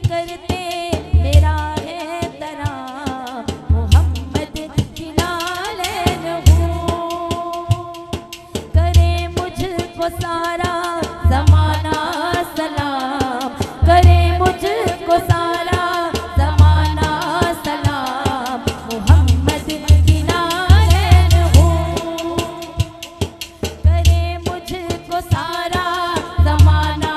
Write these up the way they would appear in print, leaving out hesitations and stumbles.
करते मेरा है तरा मोहम्मद की नालेन हूँ। करे मुझको सारा ज़माना सलाम, करे मुझको सारा ज़माना सलाम मोहम्मद की नालेन हूँ। करे मुझको सारा ज़माना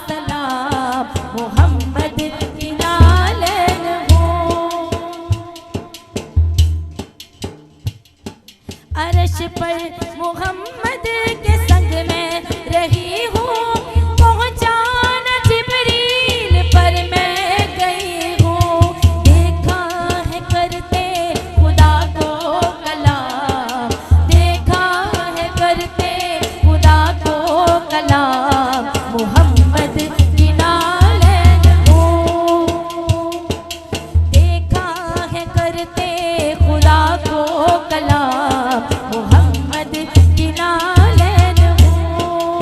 सलाम मोहम्मद की नालेन हूँ। अर्श पर मोहम्मद के संग में रही हूँ, पहुँचा न जिब्रील पर मैं गई हूँ। देखा है करते खुदा को कलाम, देखा है करते खुदा को कलाम मोहम्मद की नालेन हूँ। देखा है करते खुदा को कलाम मोहम्मद की नालेन हूँ।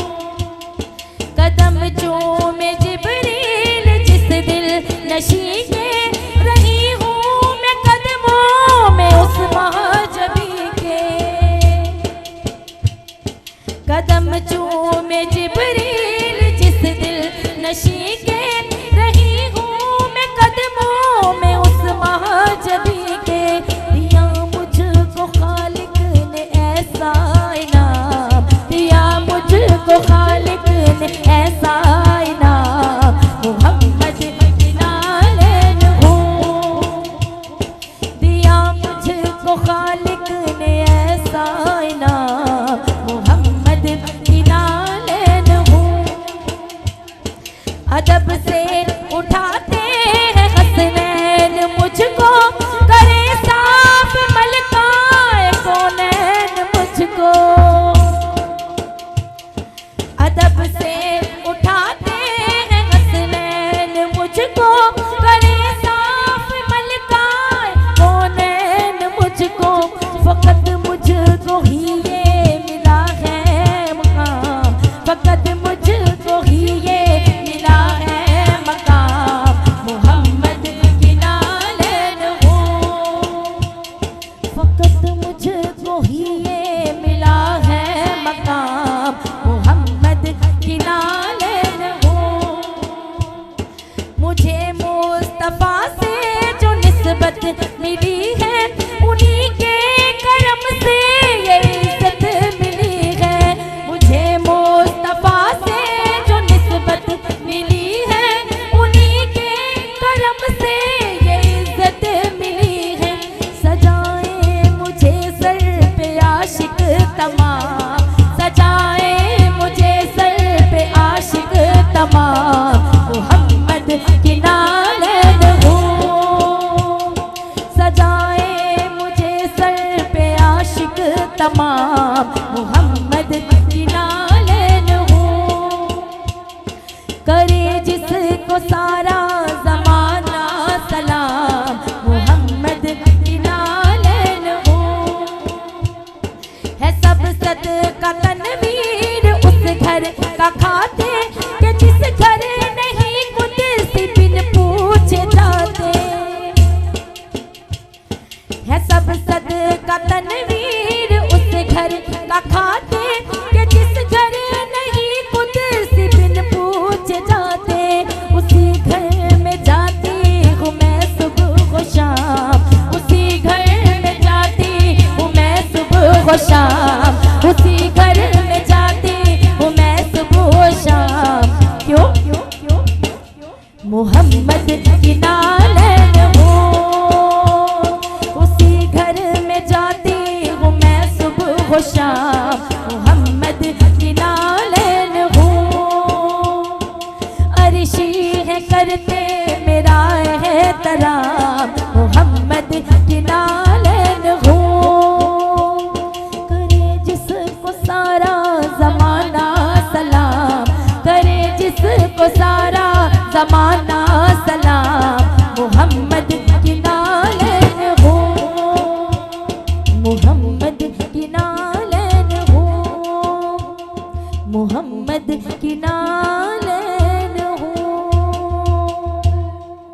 कदम चूमे जिब्रील जिस दिल नशी के रही हूँ मैं कदमों में उस महजबी के। कदम चूमे जिब्रील जिस दिल नशी के रही हूँ मैं कदमों में उस महजबी के। दिया मुझको खालिक ने ऐसा इनाम, दिया मुझको खालिक ने ऐसा इनाम मोहम्मद की नालेन हूँ। दिया मुझको खालिक ने ऐसा इनाम मोहम्मद की नालेन हूँ। अदब से उठाते हैं हसनैन मुझको, करे साफ मलकाए कौनैन मुझको। अदब से उठाते हैं हसनैन मुझको, करे साफ मलकाए कौनैन मुझको। फकत मुझको ही ये मिला है मकाम, फकत मुझको ही ये मिला है मकाम मोहम्मद की नालेन हूँ। फकत मुझको ही ये मिला है मकाम मोहम्मद की नालेन हूँ। मुझे मुस्तफा से जो निस्बत मिली है उन्हीं के करम से ये इज्जत मिली है। मुझे मुस्तफा से जो निस्बत मिली है उन्हीं के करम से ये इज्जत मिली है। सजाए मुझे सर पे आशिक तमाम, सजाए मुझे सर पे आशिक तमाम मोहम्मद की नालेन हूँ। सजाए मुझे सर पे आशिक तमाम मोहम्मद की नालेन हूँ। करे जिसको सारा ज़माना सलाम मोहम्मद की नालेन हूँ। है सब सदका तनवीर उस घर का खाते कि जिस घर नहीं कुदसी बिन पूछे जाते। है सब सदका तनवीर उस घर का खाते कि जिस घर नहीं कुदसी बिन पूछे जाते। उसी घर में जाती हूँ मैं सुबह व शाम, उसी घर में जाती हूँ मैं सुबह व शाम, उसी घर में जाती हूँ मैं सुबह व शाम। क्यों मोहम्मद की नालेन हूँ। उसी घर में जाती हूँ मैं सुबह व शाम मोहम्मद की नालेन हूँ। अर्शी है करते मेरा है तराम मोहम्मद की नालेन हूँ। करे जिसको सारा ज़माना सलाम, करे जिसको सारा ज़माना